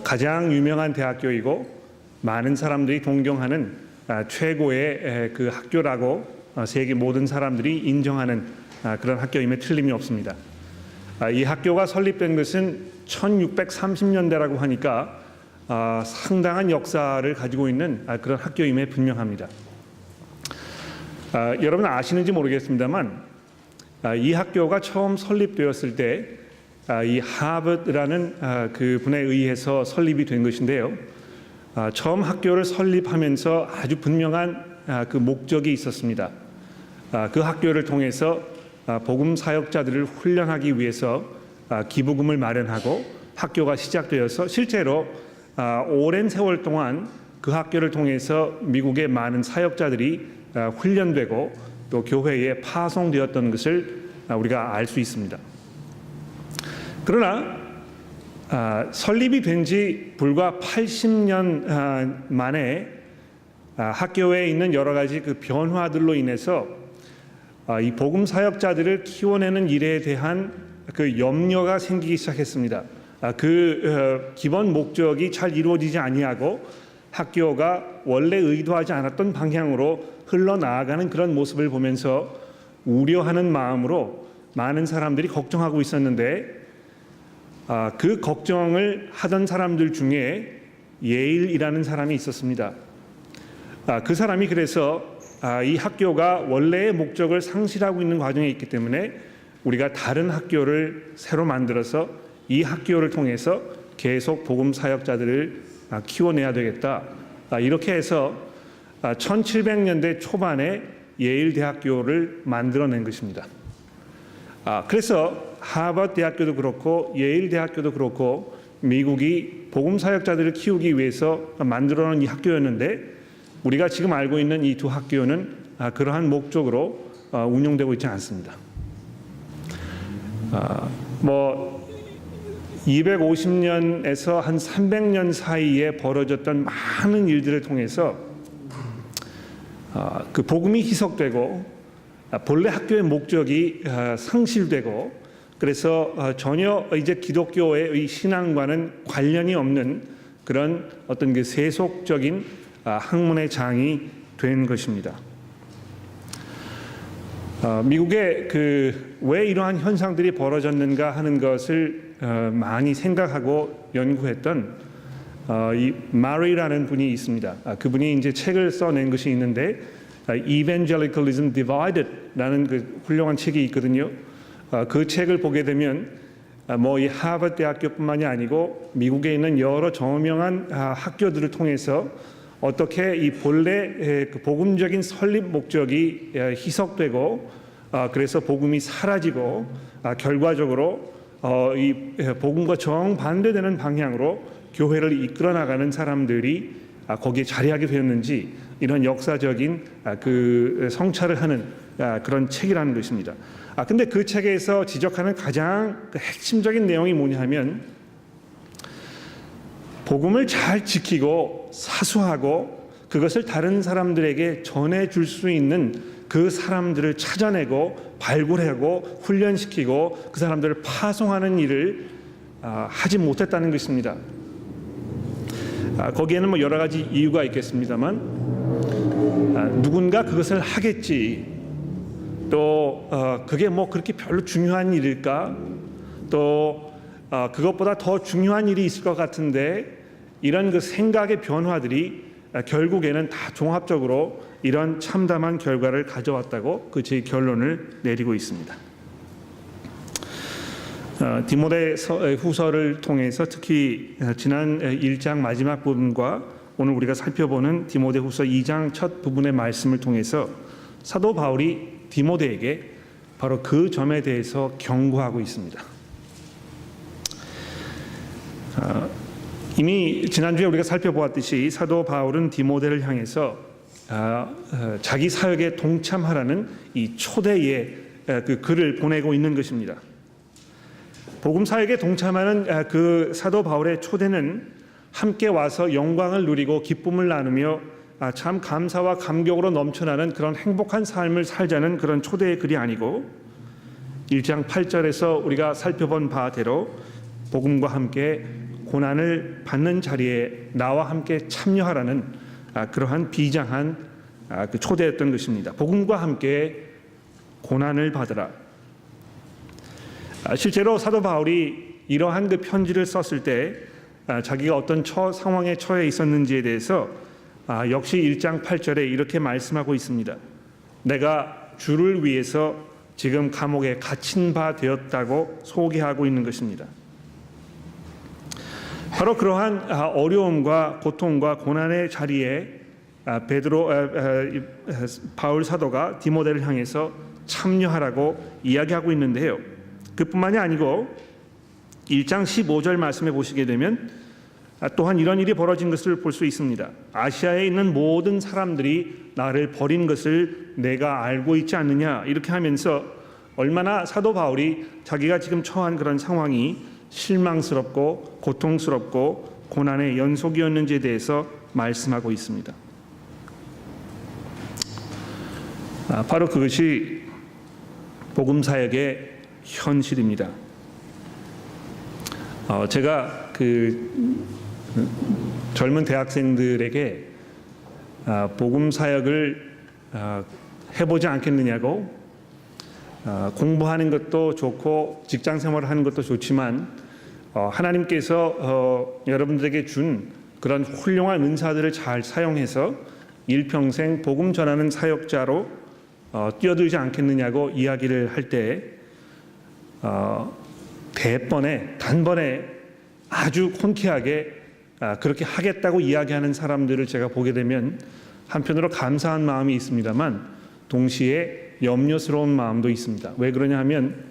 가장 유명한 대학교이고 많은 사람들이 동경하는 최고의 그 학교라고 세계 모든 사람들이 인정하는 그런 학교임에 틀림이 없습니다. 이 학교가 설립된 것은 1630년대라고 하니까 상당한 역사를 가지고 있는 그런 학교임에 분명합니다. 여러분 아시는지 모르겠습니다만 이 학교가 처음 설립되었을 때 이 하버드라는 그 분에 의해서 설립이 된 것인데요. 처음 학교를 설립하면서 아주 분명한 그 목적이 있었습니다. 그 학교를 통해서 복음 사역자들을 훈련하기 위해서 기부금을 마련하고 학교가 시작되어서 실제로 오랜 세월 동안 그 학교를 통해서 미국의 많은 사역자들이 훈련되고 또 교회에 파송되었던 것을 우리가 알 수 있습니다. 그러나 설립이 된 지 불과 80년 만에 학교에 있는 여러 가지 그 변화들로 인해서 이 복음 사역자들을 키워내는 일에 대한 그 염려가 생기기 시작했습니다. 그 기본 목적이 잘 이루어지지 아니하고 학교가 원래 의도하지 않았던 방향으로 흘러나아가는 그런 모습을 보면서 우려하는 마음으로 많은 사람들이 걱정하고 있었는데 그 걱정을 하던 사람들 중에 예일이라는 사람이 있었습니다. 그 사람이 그래서 이 학교가 원래의 목적을 상실하고 있는 과정에 있기 때문에 우리가 다른 학교를 새로 만들어서 이 학교를 통해서 계속 복음 사역자들을 키워내야 되겠다. 이렇게 해서 1700년대 초반에 예일 대학교를 만들어낸 것입니다. 그래서 하버드 대학교도 그렇고 예일 대학교도 그렇고 미국이 복음 사역자들을 키우기 위해서 만들어놓은 이 학교였는데 우리가 지금 알고 있는 이 두 학교는 그러한 목적으로 운영되고 있지 않습니다. 250년에서 한 300년 사이에 벌어졌던 많은 일들을 통해서 그 복음이 희석되고 본래 학교의 목적이 상실되고 그래서 전혀 이제 기독교의 신앙과는 관련이 없는 그런 어떤 그 세속적인 학문의 장이 된 것입니다. 미국에 왜 이러한 현상들이 벌어졌는가 하는 것을 많이 생각하고 연구했던 이 마리라는 분이 있습니다. 그분이 이제 책을 써낸 것이 있는데 Evangelicalism Divided라는 그 훌륭한 책이 있거든요. 그 책을 보게 되면 이 하버드 대학교뿐만이 아니고 미국에 있는 여러 저명한 학교들을 통해서 어떻게 이 본래 그 복음적인 설립 목적이 희석되고 그래서 복음이 사라지고 결과적으로 이 복음과 정반대되는 방향으로 교회를 이끌어 나가는 사람들이 거기에 자리하게 되었는지 이런 역사적인 그 성찰을 하는 그런 책이라는 것입니다. 근데 그 책에서 지적하는 가장 핵심적인 내용이 뭐냐 하면 복음을 잘 지키고 사수하고 그것을 다른 사람들에게 전해줄 수 있는 그 사람들을 찾아내고 발굴하고 훈련시키고 그 사람들을 파송하는 일을 하지 못했다는 것입니다. 거기에는 여러 가지 이유가 있겠습니다만 누군가 그것을 하겠지 또 그게 그렇게 별로 중요한 일일까 또 그것보다 더 중요한 일이 있을 것 같은데 이런 그 생각의 변화들이 결국에는 다 종합적으로 이런 참담한 결과를 가져왔다고 그 제 결론을 내리고 있습니다. 디모데 후서를 통해서 특히 지난 1장 마지막 부분과 오늘 우리가 살펴보는 디모데 후서 2장 첫 부분의 말씀을 통해서 사도 바울이 디모데에게 바로 그 점에 대해서 경고하고 있습니다. 이미 지난주에 우리가 살펴보았듯이 사도 바울은 디모데를 향해서 자기 사역에 동참하라는 이 초대의 그 글을 보내고 있는 것입니다. 복음 사역에 동참하는 그 사도 바울의 초대는 함께 와서 영광을 누리고 기쁨을 나누며 참 감사와 감격으로 넘쳐나는 그런 행복한 삶을 살자는 그런 초대의 글이 아니고 1장 8절에서 우리가 살펴본 바대로 복음과 함께 고난을 받는 자리에 나와 함께 참여하라는 그러한 비장한 그 초대였던 것입니다. 복음과 함께 고난을 받으라. 실제로 사도 바울이 이러한 그 편지를 썼을 때 자기가 어떤 상황에 처해 있었는지에 대해서 역시 1장 8절에 이렇게 말씀하고 있습니다. 내가 주를 위해서 지금 감옥에 갇힌 바 되었다고 소개하고 있는 것입니다. 바로 그러한 어려움과 고통과 고난의 자리에 바울 사도가 디모데를 향해서 참여하라고 이야기하고 있는데요. 그뿐만이 아니고 1장 15절 말씀에 보시게 되면 또한 이런 일이 벌어진 것을 볼 수 있습니다. 아시아에 있는 모든 사람들이 나를 버린 것을 내가 알고 있지 않느냐, 이렇게 하면서 얼마나 사도 바울이 자기가 지금 처한 그런 상황이 실망스럽고 고통스럽고 고난의 연속이었는지에 대해서 말씀하고 있습니다. 바로 그것이 복음사역의 현실입니다. 제가 젊은 대학생들에게 복음사역을 해보지 않겠느냐고, 공부하는 것도 좋고 직장 생활을 하는 것도 좋지만 하나님께서 여러분들에게 준 그런 훌륭한 은사들을 잘 사용해서 일평생 복음 전하는 사역자로 뛰어들지 않겠느냐고 이야기를 할 때 단번에 아주 콘키하게 그렇게 하겠다고 이야기하는 사람들을 제가 보게 되면 한편으로 감사한 마음이 있습니다만 동시에 염려스러운 마음도 있습니다. 왜 그러냐 하면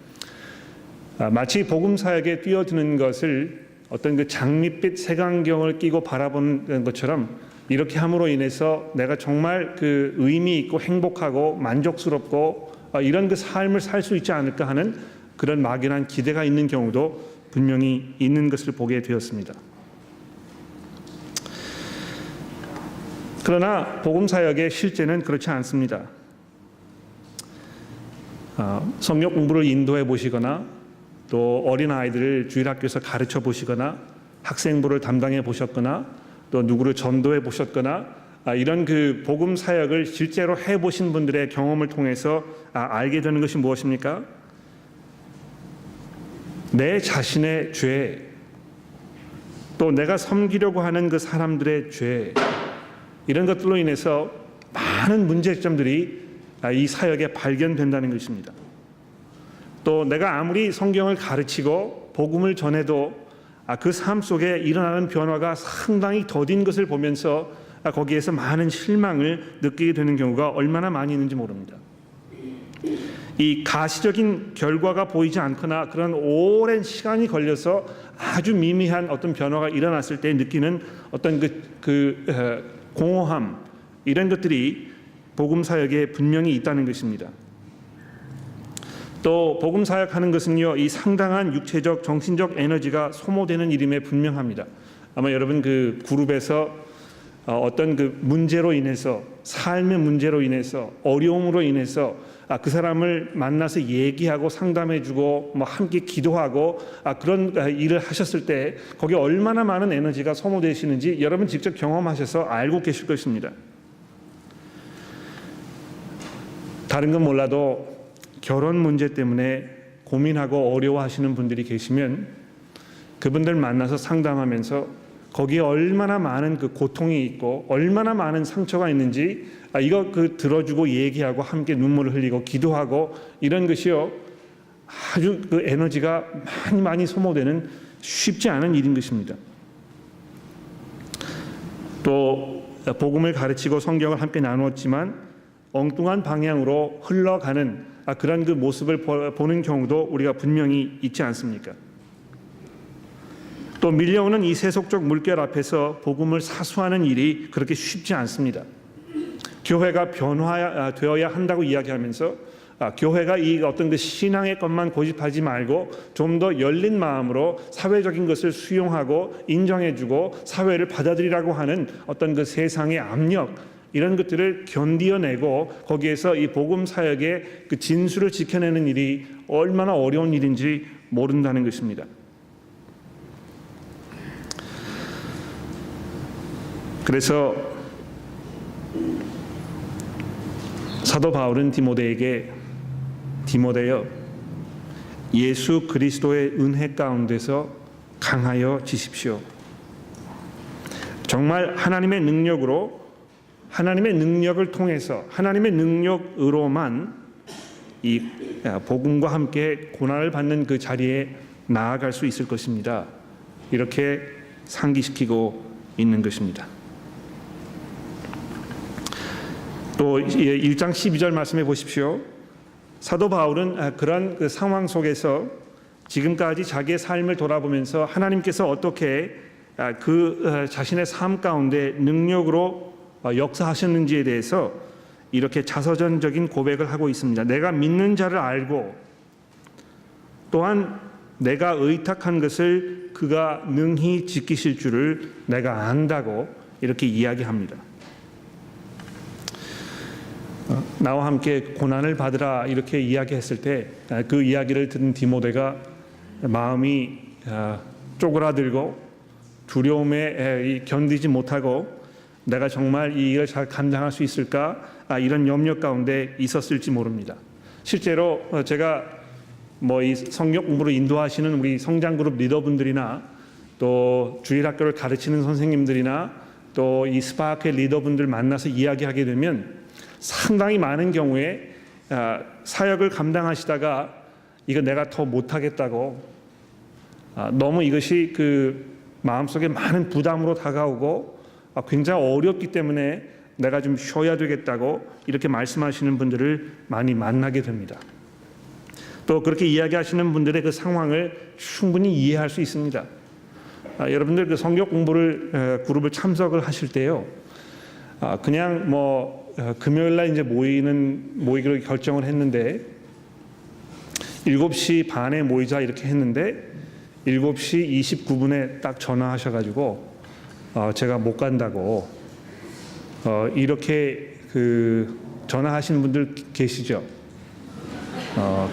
마치 복음 사역에 뛰어드는 것을 어떤 그 장밋빛 색안경을 끼고 바라보는 것처럼 이렇게 함으로 인해서 내가 정말 그 의미 있고 행복하고 만족스럽고 이런 그 삶을 살 수 있지 않을까 하는 그런 막연한 기대가 있는 경우도 분명히 있는 것을 보게 되었습니다. 그러나 복음 사역의 실제는 그렇지 않습니다. 성경 공부를 인도해 보시거나 또 어린아이들을 주일학교에서 가르쳐 보시거나 학생부를 담당해 보셨거나 또 누구를 전도해 보셨거나 이런 그 복음 사역을 실제로 해 보신 분들의 경험을 통해서 알게 되는 것이 무엇입니까? 내 자신의 죄, 또 내가 섬기려고 하는 그 사람들의 죄, 이런 것들로 인해서 많은 문제점들이 이 사역에 발견된다는 것입니다. 또 내가 아무리 성경을 가르치고 복음을 전해도 그 삶 속에 일어나는 변화가 상당히 더딘 것을 보면서 거기에서 많은 실망을 느끼게 되는 경우가 얼마나 많이 있는지 모릅니다. 이 가시적인 결과가 보이지 않거나 그런 오랜 시간이 걸려서 아주 미미한 어떤 변화가 일어났을 때 느끼는 어떤 공허함, 이런 것들이 복음 사역에 분명히 있다는 것입니다. 또 복음 사역하는 것은요, 이 상당한 육체적, 정신적 에너지가 소모되는 일임에 분명합니다. 아마 여러분 그 그룹에서 어떤 그 문제로 인해서, 삶의 문제로 인해서, 어려움으로 인해서 그 사람을 만나서 얘기하고 상담해주고 함께 기도하고 그런 일을 하셨을 때 거기에 얼마나 많은 에너지가 소모되시는지 여러분 직접 경험하셔서 알고 계실 것입니다. 다른 건 몰라도 결혼 문제 때문에 고민하고 어려워하시는 분들이 계시면 그분들 만나서 상담하면서 거기에 얼마나 많은 그 고통이 있고 얼마나 많은 상처가 있는지 이거 들어주고 얘기하고 함께 눈물을 흘리고 기도하고 이런 것이요, 아주 그 에너지가 많이 소모되는 쉽지 않은 일인 것입니다. 또 복음을 가르치고 성경을 함께 나누었지만 엉뚱한 방향으로 흘러가는 그런 그 모습을 보는 경우도 우리가 분명히 있지 않습니까? 또 밀려오는 이 세속적 물결 앞에서 복음을 사수하는 일이 그렇게 쉽지 않습니다. 교회가 변화되어야 한다고 이야기하면서 교회가 이 어떤 그 신앙의 것만 고집하지 말고 좀 더 열린 마음으로 사회적인 것을 수용하고 인정해주고 사회를 받아들이라고 하는 어떤 그 세상의 압력, 이런 것들을 견디어내고 거기에서 이 복음 사역의 그 진수를 지켜내는 일이 얼마나 어려운 일인지 모른다는 것입니다. 그래서 사도 바울은 디모데여 예수 그리스도의 은혜 가운데서 강하여 지십시오. 정말 하나님의 능력을 통해서 하나님의 능력으로만 이 복음과 함께 고난을 받는 그 자리에 나아갈 수 있을 것입니다. 이렇게 상기시키고 있는 것입니다. 또 1장 12절 말씀해 보십시오. 사도 바울은 그런 그 상황 속에서 지금까지 자기의 삶을 돌아보면서 하나님께서 어떻게 그 자신의 삶 가운데 능력으로 역사하셨는지에 대해서 이렇게 자서전적인 고백을 하고 있습니다. 내가 믿는 자를 알고 또한 내가 의탁한 것을 그가 능히 지키실 줄을 내가 안다고 이렇게 이야기합니다. 나와 함께 고난을 받으라 이렇게 이야기했을 때 그 이야기를 들은 디모데가 마음이 쪼그라들고 두려움에 견디지 못하고 내가 정말 이 일을 잘 감당할 수 있을까 이런 염려 가운데 있었을지 모릅니다. 실제로 제가 이 성경 공부를 인도하시는 우리 성장그룹 리더분들이나 또 주일학교를 가르치는 선생님들이나 또 이 스파크의 리더분들 만나서 이야기하게 되면 상당히 많은 경우에 사역을 감당하시다가 이거 내가 더 못하겠다고 너무 이것이 그 마음속에 많은 부담으로 다가오고 굉장히 어렵기 때문에 내가 좀 쉬어야 되겠다고 이렇게 말씀하시는 분들을 많이 만나게 됩니다. 또 그렇게 이야기하시는 분들의 그 상황을 충분히 이해할 수 있습니다. 여러분들 그 성경 공부를 그룹을 참석을 하실 때요, 그냥 금요일 날 이제 모이기로 결정을 했는데 7시 반에 모이자 이렇게 했는데 7시 29분에 딱 전화하셔가지고 제가 못 간다고 이렇게 그 전화하시는 분들 계시죠?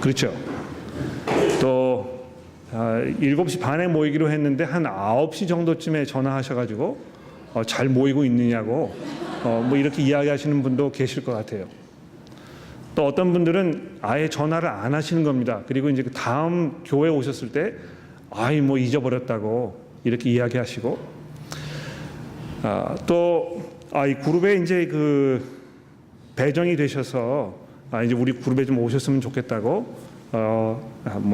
그렇죠. 또 7시 반에 모이기로 했는데 한 9시 정도쯤에 전화하셔가지고 잘 모이고 있느냐고 이렇게 이야기하시는 분도 계실 것 같아요. 또 어떤 분들은 아예 전화를 안 하시는 겁니다. 그리고 이제 그 다음 교회 오셨을 때 잊어버렸다고 이렇게 이야기하시고 또 이 그룹에 이제 그 배정이 되셔서 이제 우리 그룹에 좀 오셨으면 좋겠다고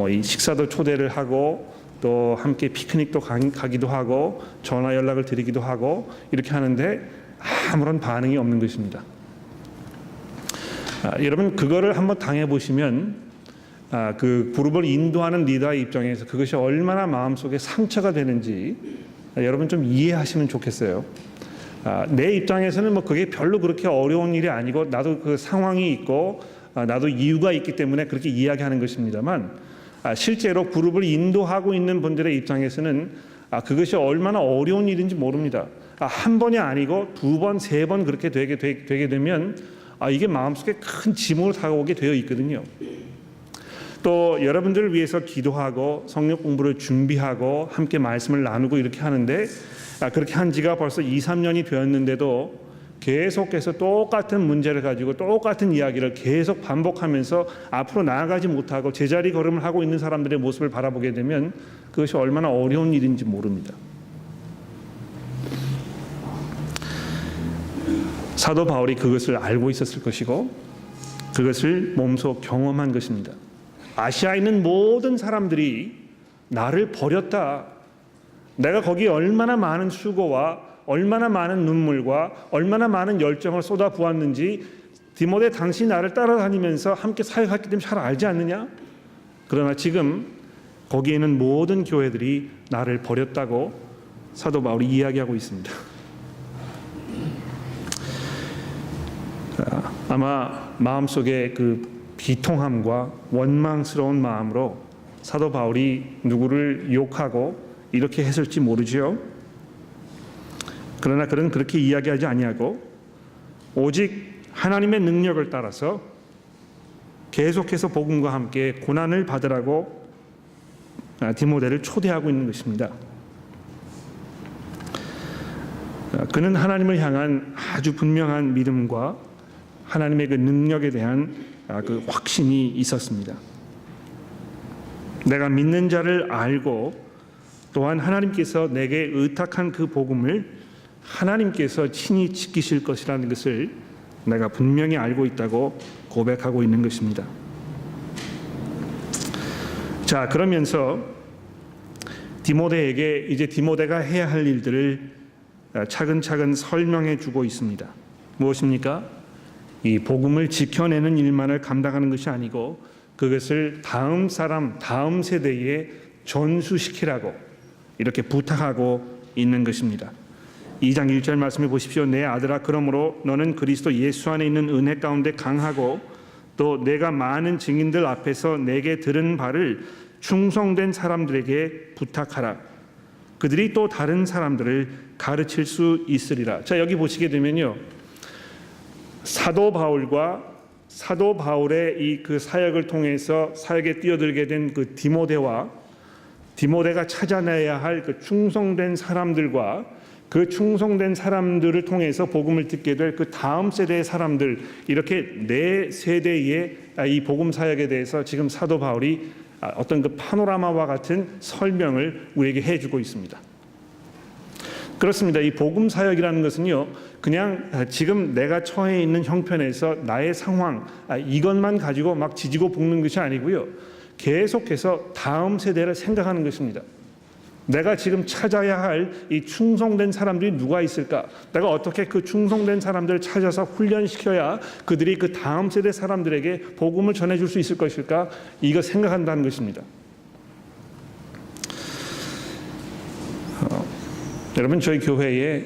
이 식사도 초대를 하고 또 함께 피크닉도 가기도 하고 전화 연락을 드리기도 하고 이렇게 하는데 아무런 반응이 없는 것입니다. 여러분 그거를 한번 당해 보시면 그 그룹을 인도하는 리더의 입장에서 그것이 얼마나 마음속에 상처가 되는지 여러분 좀 이해하시면 좋겠어요. 내 입장에서는 그게 별로 그렇게 어려운 일이 아니고 나도 그 상황이 있고 나도 이유가 있기 때문에 그렇게 이야기하는 것입니다만 실제로 그룹을 인도하고 있는 분들의 입장에서는 그것이 얼마나 어려운 일인지 모릅니다. 한 번이 아니고 2번, 3번 그렇게 되게 되면 이게 마음속에 큰 짐으로 다가오게 되어 있거든요. 또 여러분들을 위해서 기도하고 성경 공부를 준비하고 함께 말씀을 나누고 이렇게 하는데 그렇게 한 지가 벌써 2, 3년이 되었는데도 계속해서 똑같은 문제를 가지고 똑같은 이야기를 계속 반복하면서 앞으로 나아가지 못하고 제자리 걸음을 하고 있는 사람들의 모습을 바라보게 되면 그것이 얼마나 어려운 일인지 모릅니다. 사도 바울이 그것을 알고 있었을 것이고 그것을 몸소 경험한 것입니다. 아시아에 있는 모든 사람들이 나를 버렸다. 내가 거기에 얼마나 많은 수고와 얼마나 많은 눈물과 얼마나 많은 열정을 쏟아 부었는지 디모데 당신이 나를 따라다니면서 함께 사역했기 때문에 잘 알지 않느냐? 그러나 지금 거기에는 모든 교회들이 나를 버렸다고 사도 바울이 이야기하고 있습니다. 아마 마음속에 그 비통함과 원망스러운 마음으로 사도 바울이 누구를 욕하고 이렇게 했을지 모르지요. 그러나 그는 그렇게 이야기하지 아니하고 오직 하나님의 능력을 따라서 계속해서 복음과 함께 고난을 받으라고 디모데를 초대하고 있는 것입니다. 그는 하나님을 향한 아주 분명한 믿음과 하나님의 그 능력에 대한 그 확신이 있었습니다. 내가 믿는 자를 알고 또한 하나님께서 내게 의탁한 그 복음을 하나님께서 친히 지키실 것이라는 것을 내가 분명히 알고 있다고 고백하고 있는 것입니다. 자, 그러면서 디모데에게 이제 디모데가 해야 할 일들을 차근차근 설명해 주고 있습니다. 무엇입니까? 이 복음을 지켜내는 일만을 감당하는 것이 아니고 그것을 다음 사람, 다음 세대에 전수시키라고 이렇게 부탁하고 있는 것입니다. 2장 1절 말씀을 보십시오. 내 아들아, 그러므로 너는 그리스도 예수 안에 있는 은혜 가운데 강하고 또 내가 많은 증인들 앞에서 내게 들은 바를 충성된 사람들에게 부탁하라. 그들이 또 다른 사람들을 가르칠 수 있으리라. 자, 여기 보시게 되면요, 사도 바울의 이 그 사역을 통해서 사역에 뛰어들게 된 그 디모데와 디모데가 찾아내야 할 그 충성된 사람들과 그 충성된 사람들을 통해서 복음을 듣게 될 그 다음 세대의 사람들, 이렇게 네 세대의 이 복음 사역에 대해서 지금 사도 바울이 어떤 그 파노라마와 같은 설명을 우리에게 해주고 있습니다. 그렇습니다. 이 복음 사역이라는 것은요, 그냥 지금 내가 처해 있는 형편에서 나의 상황 이것만 가지고 막 지지고 볶는 것이 아니고요, 계속해서 다음 세대를 생각하는 것입니다. 내가 지금 찾아야 할 이 충성된 사람들이 누가 있을까? 내가 어떻게 그 충성된 사람들을 찾아서 훈련시켜야 그들이 그 다음 세대 사람들에게 복음을 전해줄 수 있을 것일까? 이거 생각한다는 것입니다. 여러분, 저희 교회에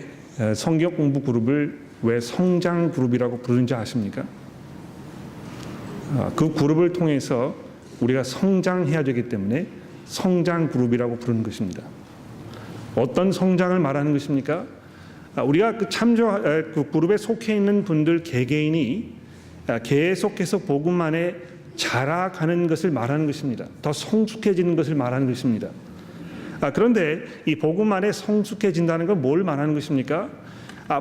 성경 공부 그룹을 왜 성장 그룹이라고 부르는지 아십니까? 그 그룹을 통해서 우리가 성장해야 되기 때문에 성장 그룹이라고 부르는 것입니다. 어떤 성장을 말하는 것입니까? 우리가 그 그룹에 속해 있는 분들 개개인이 계속해서 복음 안에 자라가는 것을 말하는 것입니다. 더 성숙해지는 것을 말하는 것입니다. 그런데 이 복음 안에 성숙해진다는 건 뭘 말하는 것입니까?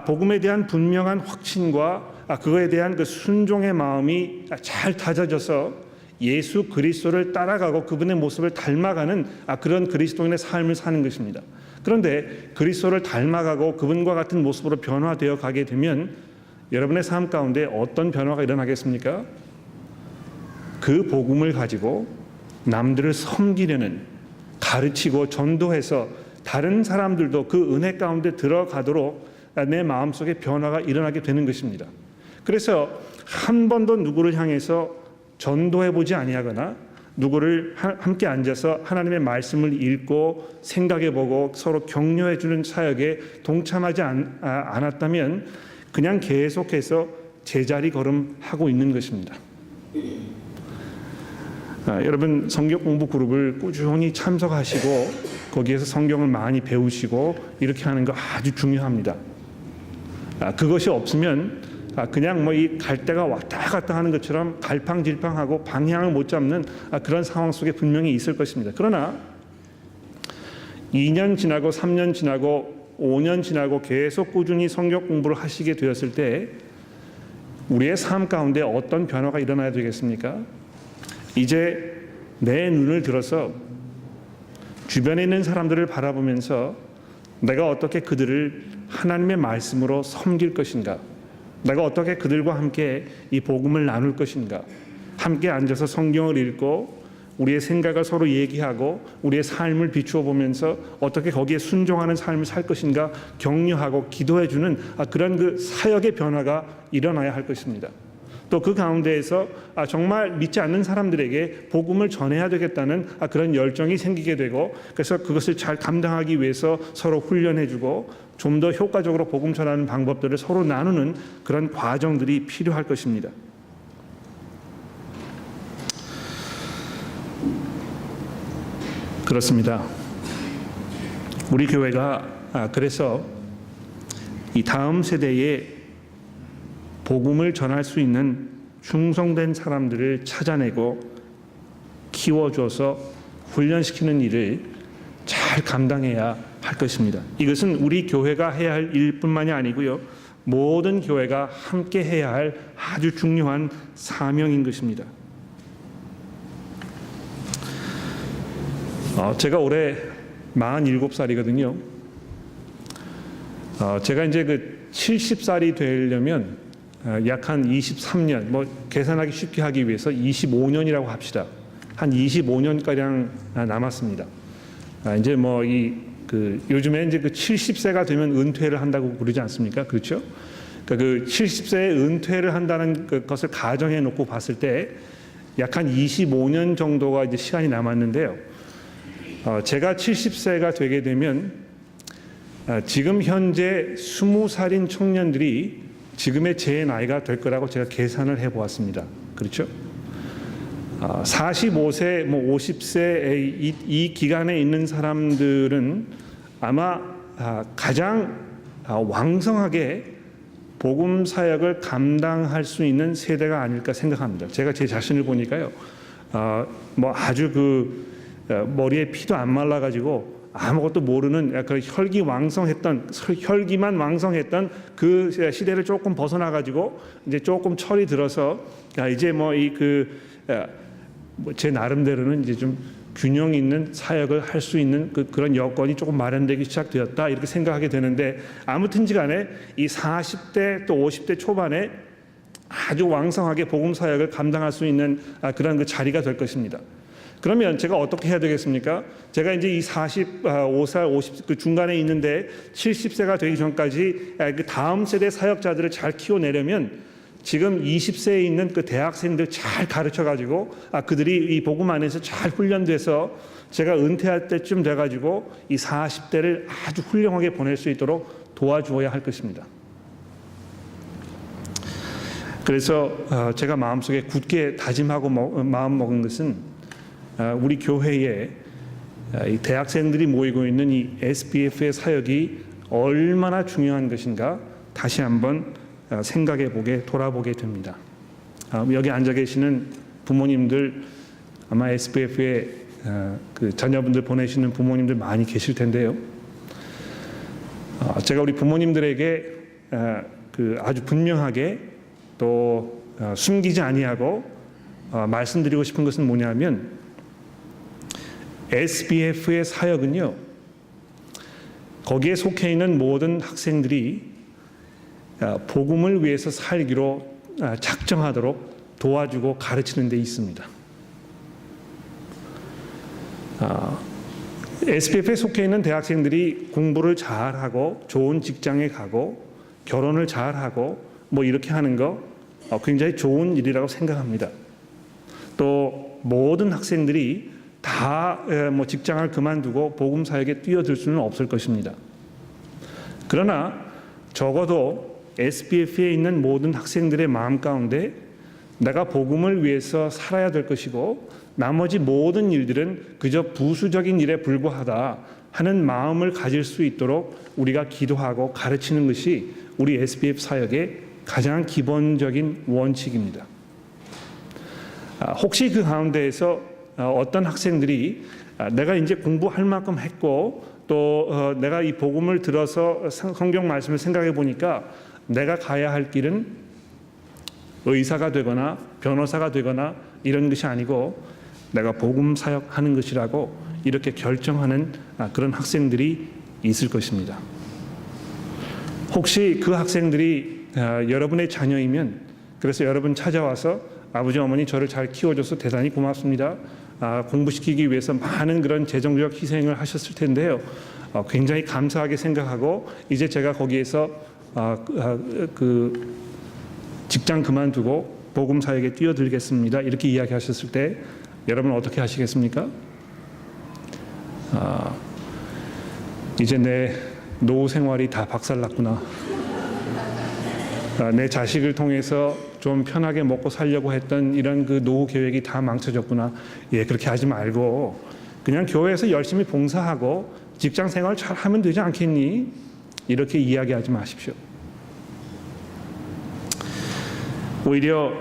복음에 대한 분명한 확신과 그거에 대한 그 순종의 마음이 잘 다져져서 예수 그리스도를 따라가고 그분의 모습을 닮아가는 그런 그리스도인의 삶을 사는 것입니다. 그런데 그리스도를 닮아가고 그분과 같은 모습으로 변화되어 가게 되면 여러분의 삶 가운데 어떤 변화가 일어나겠습니까? 그 복음을 가지고 남들을 섬기려는, 가르치고 전도해서 다른 사람들도 그 은혜 가운데 들어가도록 내 마음속에 변화가 일어나게 되는 것입니다. 그래서 한 번도 누구를 향해서 전도해보지 아니하거나 누구를 함께 앉아서 하나님의 말씀을 읽고 생각해보고 서로 격려해주는 사역에 동참하지 않았다면 그냥 계속해서 제자리 걸음하고 있는 것입니다. 여러분, 성경 공부 그룹을 꾸준히 참석하시고 거기에서 성경을 많이 배우시고 이렇게 하는 거 아주 중요합니다. 그것이 없으면 그냥 뭐 이 갈대가 왔다 갔다 하는 것처럼 갈팡질팡하고 방향을 못 잡는 그런 상황 속에 분명히 있을 것입니다. 그러나 2년 지나고 3년 지나고 5년 지나고 계속 꾸준히 성경 공부를 하시게 되었을 때 우리의 삶 가운데 어떤 변화가 일어나야 되겠습니까? 이제 내 눈을 들어서 주변에 있는 사람들을 바라보면서 내가 어떻게 그들을 하나님의 말씀으로 섬길 것인가, 내가 어떻게 그들과 함께 이 복음을 나눌 것인가, 함께 앉아서 성경을 읽고 우리의 생각을 서로 얘기하고 우리의 삶을 비추어 보면서 어떻게 거기에 순종하는 삶을 살 것인가 격려하고 기도해주는 그런 그 사역의 변화가 일어나야 할 것입니다. 또 그 가운데에서 정말 믿지 않는 사람들에게 복음을 전해야 되겠다는 그런 열정이 생기게 되고, 그래서 그것을 잘 감당하기 위해서 서로 훈련해주고 좀 더 효과적으로 복음 전하는 방법들을 서로 나누는 그런 과정들이 필요할 것입니다. 그렇습니다. 우리 교회가 그래서 이 다음 세대에 복음을 전할 수 있는 충성된 사람들을 찾아내고 키워줘서 훈련시키는 일을 잘 감당해야 할 것입니다. 이것은 우리 교회가 해야 할 일뿐만이 아니고요. 모든 교회가 함께 해야 할 아주 중요한 사명인 것입니다. 제가 올해 47살이거든요. 제가 이제 그 70살이 되려면 약 한 23년, 뭐 계산하기 쉽게 하기 위해서 25년이라고 합시다. 한 25년가량 남았습니다. 이제 뭐 요즘에 이제 그 70세가 되면 은퇴를 한다고 그러지 않습니까? 그렇죠? 그러니까 그 70세에 은퇴를 한다는 것을 가정해 놓고 봤을 때 약 한 25년 정도가 이제 시간이 남았는데요. 제가 70세가 되게 되면 지금 현재 20살인 청년들이 지금의 제 나이가 될 거라고 제가 계산을 해보았습니다. 그렇죠? 45세, 뭐 50세 이 기간에 있는 사람들은 아마 가장 왕성하게 복음 사역을 감당할 수 있는 세대가 아닐까 생각합니다. 제가 제 자신을 보니까요, 뭐 아주 머리에 피도 안 말라가지고 아무것도 모르는 약간 혈기만 왕성했던 그 시대를 조금 벗어나가지고 이제 조금 철이 들어서 이제 제 나름대로는 이제 좀 균형 있는 사역을 할 수 있는 그런 여건이 조금 마련되기 시작되었다 이렇게 생각하게 되는데, 아무튼지간에 이 40대 또 50대 초반에 아주 왕성하게 복음 사역을 감당할 수 있는 그런 그 자리가 될 것입니다. 그러면 제가 어떻게 해야 되겠습니까? 제가 이제 이 45살, 50 그 중간에 있는데 70세가 되기 전까지 그 다음 세대 사역자들을 잘 키워내려면 지금 20세에 있는 그 대학생들 잘 가르쳐 가지고 그들이 이 복음 안에서 잘 훈련돼서 제가 은퇴할 때쯤 돼 가지고 이 40대를 아주 훌륭하게 보낼 수 있도록 도와주어야 할 것입니다. 그래서 제가 마음속에 굳게 다짐하고 마음 먹은 것은 우리 교회에 이 대학생들이 모이고 있는 이 SBF의 사역이 얼마나 중요한 것인가 다시 한번 돌아보게 됩니다. 여기 앉아 계시는 부모님들, 아마 SBF에 그 자녀분들 보내시는 부모님들 많이 계실 텐데요. 제가 우리 부모님들에게 아주 분명하게 또 숨기지 아니하고 말씀드리고 싶은 것은 뭐냐면, SBF의 사역은요, 거기에 속해 있는 모든 학생들이 복음을 위해서 살기로 작정하도록 도와주고 가르치는 데 있습니다. SBF에 속해 있는 대학생들이 공부를 잘하고 좋은 직장에 가고 결혼을 잘하고 뭐 이렇게 하는 거 굉장히 좋은 일이라고 생각합니다. 또 모든 학생들이 다 뭐 직장을 그만두고 복음 사역에 뛰어들 수는 없을 것입니다. 그러나 적어도 SBF에 있는 모든 학생들의 마음 가운데 내가 복음을 위해서 살아야 될 것이고 나머지 모든 일들은 그저 부수적인 일에 불과하다 하는 마음을 가질 수 있도록 우리가 기도하고 가르치는 것이 우리 SBF 사역의 가장 기본적인 원칙입니다. 혹시 그 가운데에서 어떤 학생들이 내가 이제 공부할 만큼 했고 또 내가 이 복음을 들어서 성경 말씀을 생각해 보니까 내가 가야 할 길은 의사가 되거나 변호사가 되거나 이런 것이 아니고 내가 복음 사역하는 것이라고 이렇게 결정하는 그런 학생들이 있을 것입니다. 혹시 그 학생들이 여러분의 자녀이면, 그래서 여러분 찾아와서 아버지 어머니 저를 잘 키워줘서 대단히 고맙습니다. 공부시키기 위해서 많은 그런 재정적 희생을 하셨을 텐데요. 굉장히 감사하게 생각하고 이제 제가 거기에서 그 직장 그만두고 복음 사역에 뛰어들겠습니다. 이렇게 이야기하셨을 때 여러분 어떻게 하시겠습니까? 이제 내 노후 생활이 다 박살났구나. 내 자식을 통해서 좀 편하게 먹고 살려고 했던 이런 그 노후 계획이 다 망쳐졌구나. 그렇게 하지 말고 그냥 교회에서 열심히 봉사하고 직장 생활 잘 하면 되지 않겠니? 이렇게 이야기하지 마십시오. 오히려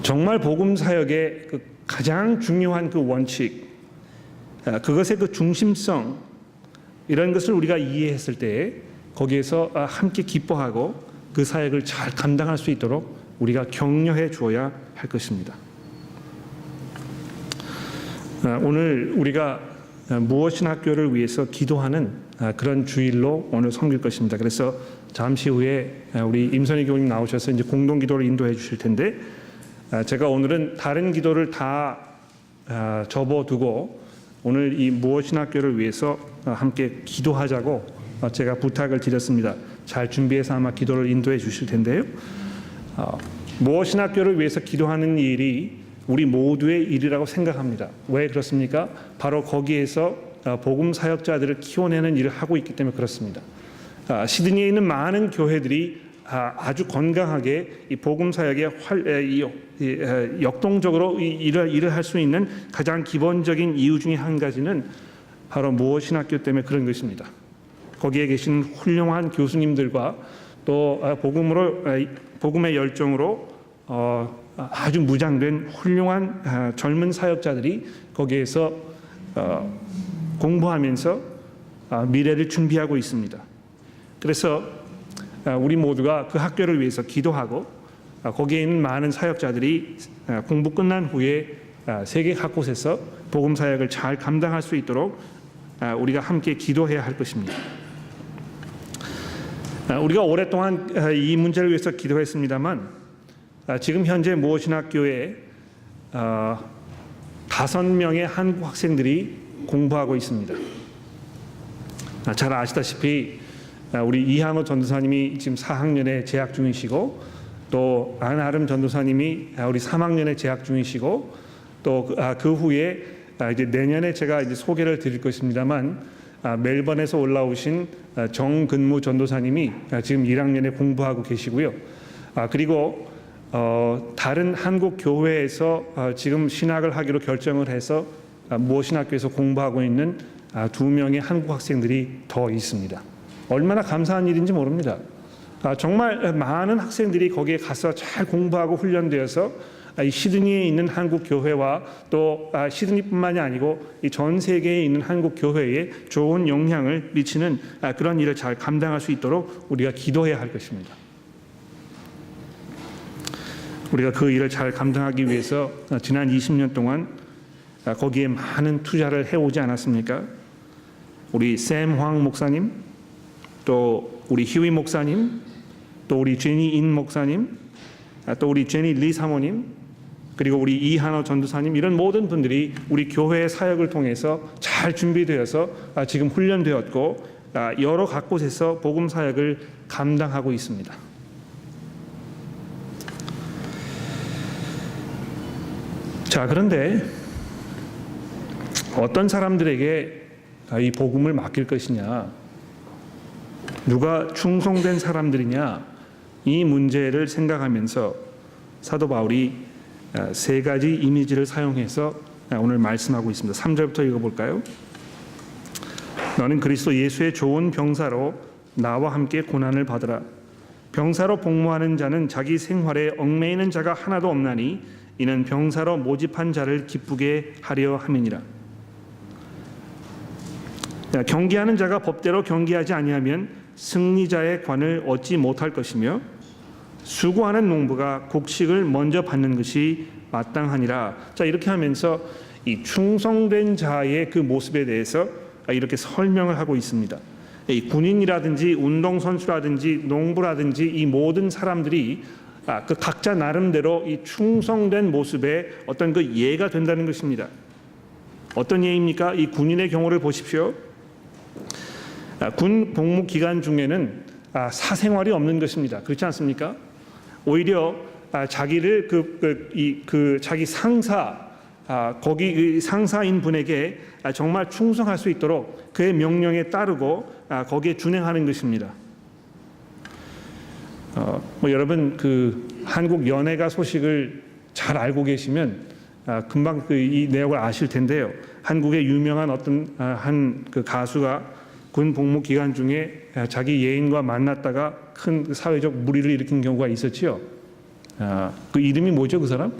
정말 복음 사역의 그 가장 중요한 그 원칙, 그것의 그 중심성, 이런 것을 우리가 이해했을 때 거기에서 함께 기뻐하고 그 사역을 잘 감당할 수 있도록 우리가 격려해 주어야 할 것입니다. 오늘 우리가 무엇인 학교를 위해서 기도하는 그런 주일로 오늘 섬길 것입니다. 그래서 잠시 후에 우리 임선희 교우님 나오셔서 이제 공동 기도를 인도해 주실 텐데, 제가 오늘은 다른 기도를 다 접어두고 오늘 이 무엇인 학교를 위해서 함께 기도하자고 제가 부탁을 드렸습니다. 잘 준비해서 아마 기도를 인도해 주실 텐데요. 무엇인 학교를 위해서 기도하는 일이 우리 모두의 일이라고 생각합니다. 왜 그렇습니까? 바로 거기에서 복음 사역자들을 키워내는 일을 하고 있기 때문에 그렇습니다. 시드니에 있는 많은 교회들이 아주 건강하게 이 복음 사역에 역동적으로 일을 할 수 있는 가장 기본적인 이유 중에 한 가지는 바로 무엇인 학교 때문에 그런 것입니다. 거기에 계신 훌륭한 교수님들과 또 복음의 열정으로 아주 무장된 훌륭한 젊은 사역자들이 거기에서 공부하면서 미래를 준비하고 있습니다. 그래서 우리 모두가 그 학교를 위해서 기도하고 거기에 있는 많은 사역자들이 공부 끝난 후에 세계 각곳에서 복음 사역을 잘 감당할 수 있도록 우리가 함께 기도해야 할 것입니다. 우리가 오랫동안 이 문제를 위해서 기도했습니다만 지금 현재 무엇인 학교에 5명의 한국 학생들이 공부하고 있습니다. 잘 아시다시피 우리 이한호 전도사님이 지금 4학년에 재학 중이시고, 또 안아름 전도사님이 우리 3학년에 재학 중이시고, 또 그 후에 이제 내년에 제가 이제 소개를 드릴 것입니다만 멜번에서 올라오신 정근무 전도사님이 지금 1학년에 공부하고 계시고요. 그리고 다른 한국 교회에서 지금 신학을 하기로 결정을 해서 무엇인 학교에서 공부하고 있는 2명의 한국 학생들이 더 있습니다. 얼마나 감사한 일인지 모릅니다. 정말 많은 학생들이 거기에 가서 잘 공부하고 훈련되어서 이 시드니에 있는 한국 교회와 또 시드니뿐만이 아니고 이 전 세계에 있는 한국 교회에 좋은 영향을 미치는 그런 일을 잘 감당할 수 있도록 우리가 기도해야 할 것입니다. 우리가 그 일을 잘 감당하기 위해서 지난 20년 동안 거기에 많은 투자를 해오지 않았습니까? 우리 샘 황 목사님, 또 우리 휴이 목사님, 또 우리 제니 인 목사님, 또 우리 제니 리 사모님, 그리고 우리 이한호 전도사님, 이런 모든 분들이 우리 교회의 사역을 통해서 잘 준비되어서 지금 훈련되었고 여러 각곳에서 복음 사역을 감당하고 있습니다. 자, 그런데 어떤 사람들에게 이 복음을 맡길 것이냐, 누가 충성된 사람들이냐, 이 문제를 생각하면서 사도 바울이 3가지 이미지를 사용해서 오늘 말씀하고 있습니다. 3절부터 읽어볼까요? 너는 그리스도 예수의 좋은 병사로 나와 함께 고난을 받으라. 병사로 복무하는 자는 자기 생활에 얽매이는 자가 하나도 없나니 이는 병사로 모집한 자를 기쁘게 하려 함이니라. 경계하는 자가 법대로 경계하지 아니하면 승리자의 관을 얻지 못할 것이며 수고하는 농부가 곡식을 먼저 받는 것이 마땅하니라. 자, 이렇게 하면서 이 충성된 자의 그 모습에 대해서 이렇게 설명을 하고 있습니다. 이 군인이라든지 운동선수라든지 농부라든지 이 모든 사람들이 그 각자 나름대로 이 충성된 모습에 어떤 그 예가 된다는 것입니다. 어떤 예입니까? 이 군인의 경우를 보십시오. 군 복무 기간 중에는 사생활이 없는 것입니다. 그렇지 않습니까? 오히려 자기를 자기 상사, 거기 상사인 분에게 정말 충성할 수 있도록 그의 명령에 따르고 거기에 준행하는 것입니다. 여러분 그 한국 연예가 소식을 잘 알고 계시면 금방 이 내용을 아실 텐데요. 한국의 유명한 어떤 한 그 가수가 군 복무 기간 중에 자기 예인과 만났다가 큰 사회적 물의를 일으킨 경우가 있었지요. 그 이름이 뭐죠, 그 사람?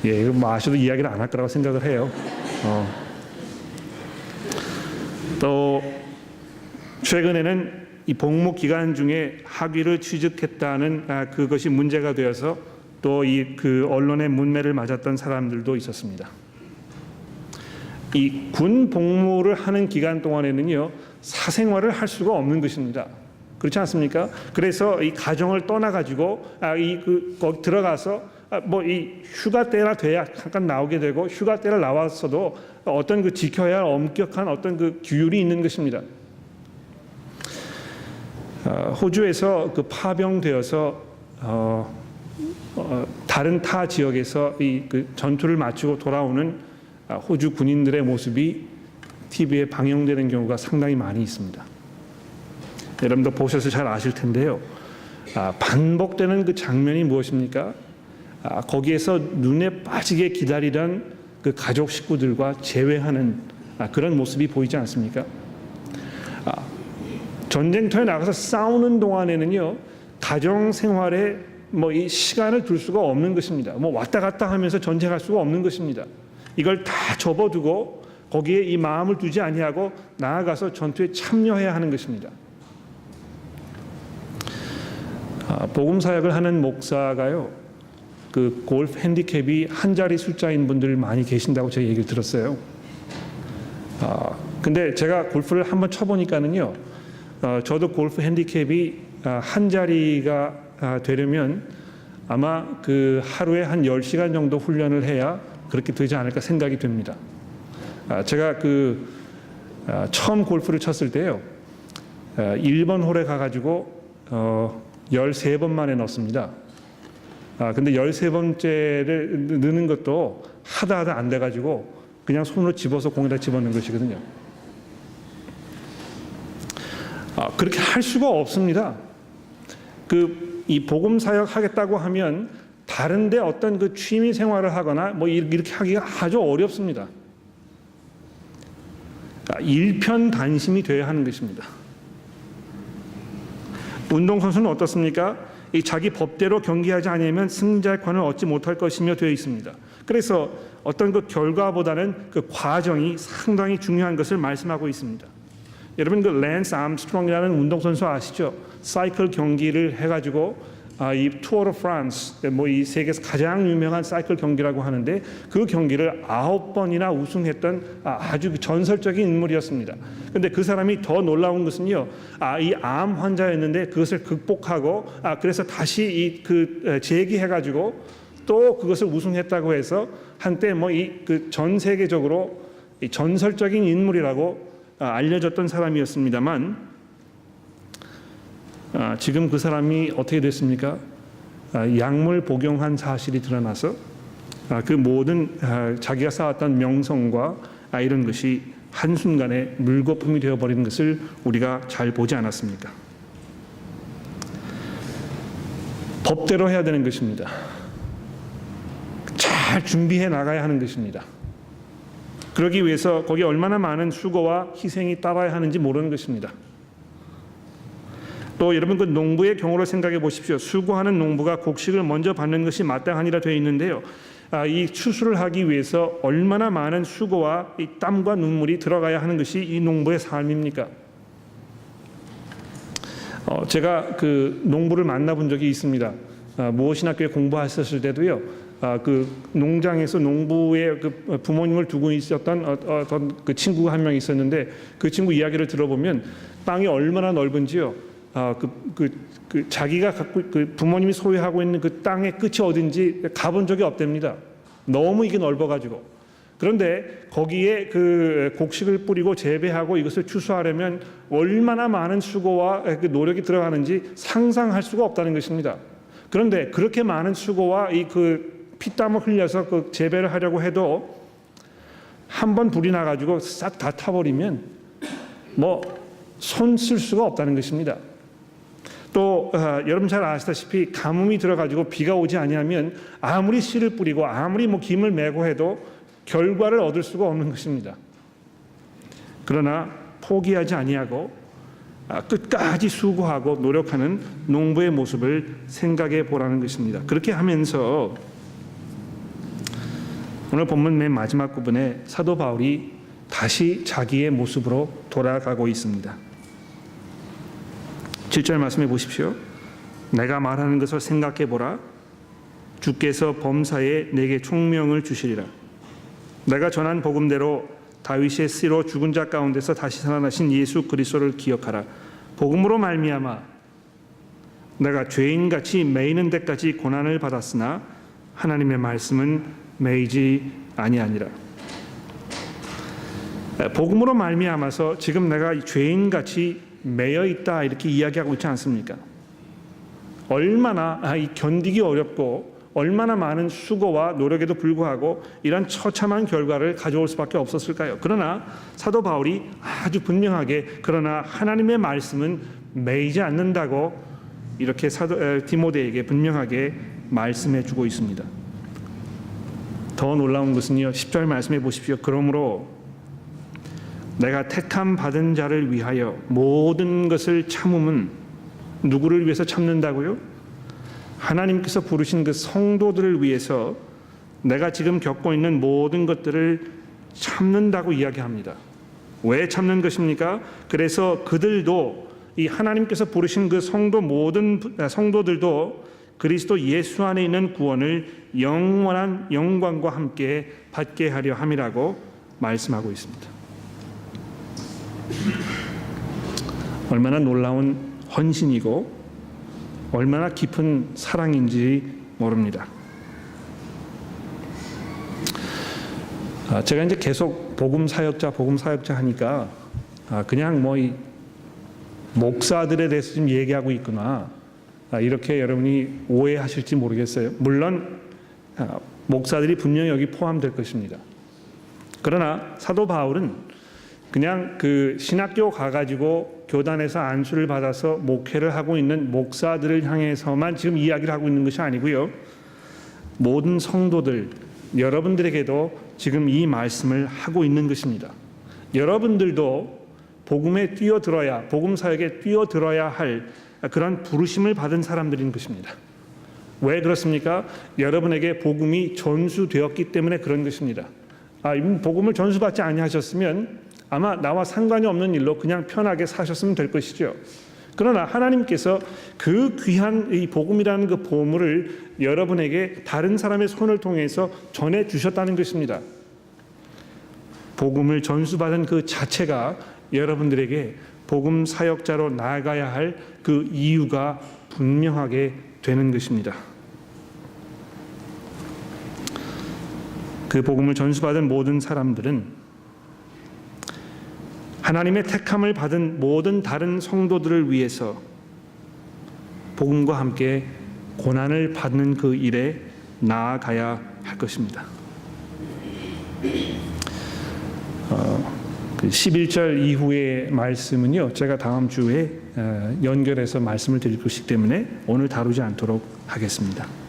예, 이거 뭐 아셔도 이야기를 안 할 거라고 생각을 해요. 또 최근에는 이 복무 기간 중에 학위를 취득했다는 그것이 문제가 되어서 또 이 그 언론의 문매를 맞았던 사람들도 있었습니다. 이 군 복무를 하는 기간 동안에는요, 사생활을 할 수가 없는 것입니다. 그렇지 않습니까? 그래서 이 가정을 떠나 가지고 거기 들어가서 뭐 이 휴가 때나 돼야 잠깐 나오게 되고, 휴가 때를 나왔어도 어떤 그 지켜야 할 엄격한 어떤 그 규율이 있는 것입니다. 호주에서 그 파병되어서 다른 타 지역에서 이 그 전투를 마치고 돌아오는 호주 군인들의 모습이 TV에 방영되는 경우가 상당히 많이 있습니다. 여러분도 보셔서 잘 아실 텐데요. 반복되는 그 장면이 무엇입니까? 거기에서 눈에 빠지게 기다리던 그 가족 식구들과 재회하는 그런 모습이 보이지 않습니까? 전쟁터에 나가서 싸우는 동안에는요, 가정 생활에 뭐 이 시간을 둘 수가 없는 것입니다. 뭐 왔다 갔다 하면서 전쟁할 수가 없는 것입니다. 이걸 다 접어두고 거기에 이 마음을 두지 아니하고 나아가서 전투에 참여해야 하는 것입니다. 복음 사역을 하는 목사가요, 그 골프 핸디캡이 한 자리 숫자인 분들 많이 계신다고 제가 얘기를 들었어요. 근데 제가 골프를 한번 쳐보니까는요, 저도 골프 핸디캡이 한 자리가 되려면 아마 그 하루에 한 10시간 정도 훈련을 해야 그렇게 되지 않을까 생각이 됩니다. 제가 그 처음 골프를 쳤을 때요, 1번 홀에 가가지고 13번 만에 넣었습니다. 근데 13번째를 넣는 것도 하다 안 돼가지고 그냥 손으로 집어서 공에다 집어넣는 것이거든요. 그렇게 할 수가 없습니다. 이 복음 사역 하겠다고 하면 다른데 어떤 그 취미 생활을 하거나 뭐 이렇게 하기가 아주 어렵습니다. 일편단심이 되어야 하는 것입니다. 운동선수는 어떻습니까? 이 자기 법대로 경기하지 않으면 승자의 관을 얻지 못할 것이며 되어 있습니다. 그래서 어떤 그 결과보다는 그 과정이 상당히 중요한 것을 말씀하고 있습니다. 여러분 그 랜스 암스트롱이라는 운동선수 아시죠? 사이클 경기를 해가지고 이 투어 드 프랑스, 뭐 이 세계에서 가장 유명한 사이클 경기라고 하는데 그 경기를 9번이나 우승했던 아주 전설적인 인물이었습니다. 근데 그 사람이 더 놀라운 것은요, 이 암 환자였는데 그것을 극복하고 그래서 다시 재기해가지고 또 그것을 우승했다고 해서 한때 뭐 그 전 세계적으로 이 전설적인 인물이라고 알려졌던 사람이었습니다만, 지금 그 사람이 어떻게 됐습니까? 약물 복용한 사실이 드러나서 그 모든 자기가 쌓았던 명성과 이런 것이 한순간에 물거품이 되어버리는 것을 우리가 잘 보지 않았습니까? 법대로 해야 되는 것입니다. 잘 준비해 나가야 하는 것입니다. 그러기 위해서 거기에 얼마나 많은 수고와 희생이 따라야 하는지 모르는 것입니다. 또 여러분 그 농부의 경우를 생각해 보십시오. 수고하는 농부가 곡식을 먼저 받는 것이 마땅하니라 되어 있는데요. 이 추수를 하기 위해서 얼마나 많은 수고와 이 땀과 눈물이 들어가야 하는 것이 이 농부의 삶입니까? 제가 그 농부를 만나본 적이 있습니다. 무엇신학교에 공부하셨을 때도요. 그 농장에서 농부의 그 부모님을 두고 있었던 어떤 그 친구가 한 명 있었는데 그 친구 이야기를 들어보면 땅이 얼마나 넓은지요. 자기가 갖고 그 부모님이 소유하고 있는 그 땅의 끝이 어딘지 가본 적이 없답니다. 너무 이게 넓어가지고. 그런데 거기에 그 곡식을 뿌리고 재배하고 이것을 추수하려면 얼마나 많은 수고와 그 노력이 들어가는지 상상할 수가 없다는 것입니다. 그런데 그렇게 많은 수고와 이 그 피땀을 흘려서 그 재배를 하려고 해도 한 번 불이 나가지고 싹 다 타버리면 뭐 손 쓸 수가 없다는 것입니다. 또 여러분 잘 아시다시피 가뭄이 들어가지고 비가 오지 아니하면 아무리 씨를 뿌리고 아무리 뭐 김을 메고 해도 결과를 얻을 수가 없는 것입니다. 그러나 포기하지 아니하고 끝까지 수고하고 노력하는 농부의 모습을 생각해 보라는 것입니다. 그렇게 하면서 오늘 본문 맨 마지막 부분에 사도 바울이 다시 자기의 모습으로 돌아가고 있습니다. 7절 말씀해 보십시오. 내가 말하는 것을 생각해 보라. 주께서 범사에 내게 총명을 주시리라. 내가 전한 복음대로 다윗의 씨로 죽은 자 가운데서 다시 살아나신 예수 그리스도를 기억하라. 복음으로 말미암아 내가 죄인같이 매이는 데까지 고난을 받았으나 하나님의 말씀은 매이지 아니하니라. 복음으로 말미암아서 지금 내가 죄인같이 매여 있다 이렇게 이야기하고 있지 않습니까? 얼마나 견디기 어렵고 얼마나 많은 수고와 노력에도 불구하고 이런 처참한 결과를 가져올 수밖에 없었을까요? 그러나 사도 바울이 아주 분명하게 그러나 하나님의 말씀은 매이지 않는다고 이렇게 디모데에게 분명하게 말씀해 주고 있습니다. 더 놀라운 것은요. 10절 말씀해 보십시오. 그러므로 내가 택함 받은 자를 위하여 모든 것을 참음은 누구를 위해서 참는다고요? 하나님께서 부르신 그 성도들을 위해서 내가 지금 겪고 있는 모든 것들을 참는다고 이야기합니다. 왜 참는 것입니까? 그래서 그들도 이 하나님께서 부르신 그 모든 성도들도 그리스도 예수 안에 있는 구원을 영원한 영광과 함께 받게 하려 함이라고 말씀하고 있습니다. 얼마나 놀라운 헌신이고 얼마나 깊은 사랑인지 모릅니다. 제가 이제 계속 복음 사역자 하니까 그냥 이 목사들에 대해서 지금 얘기하고 있구나 이렇게 여러분이 오해하실지 모르겠어요. 물론 목사들이 분명히 여기 포함될 것입니다. 그러나 사도 바울은 그냥 그 신학교 가가지고 교단에서 안수를 받아서 목회를 하고 있는 목사들을 향해서만 지금 이야기를 하고 있는 것이 아니고요. 모든 성도들, 여러분들에게도 지금 이 말씀을 하고 있는 것입니다. 여러분들도 복음에 뛰어들어야, 복음 사역에 뛰어들어야 할 그런 부르심을 받은 사람들인 것입니다. 왜 그렇습니까? 여러분에게 복음이 전수되었기 때문에 그런 것입니다. 복음을 전수받지 아니하셨으면 아마 나와 상관이 없는 일로 그냥 편하게 사셨으면 될 것이죠. 그러나 하나님께서 그 귀한 이 복음이라는 그 보물을 여러분에게 다른 사람의 손을 통해서 전해 주셨다는 것입니다. 복음을 전수받은 그 자체가 여러분들에게 복음 사역자로 나아가야 할 그 이유가 분명하게 되는 것입니다. 그 복음을 전수받은 모든 사람들은 하나님의 택함을 받은 모든 다른 성도들을 위해서 복음과 함께 고난을 받는 그 일에 나아가야 할 것입니다. 11절 이후의 말씀은요, 제가 다음 주에 연결해서 말씀을 드릴 것이기 때문에 오늘 다루지 않도록 하겠습니다.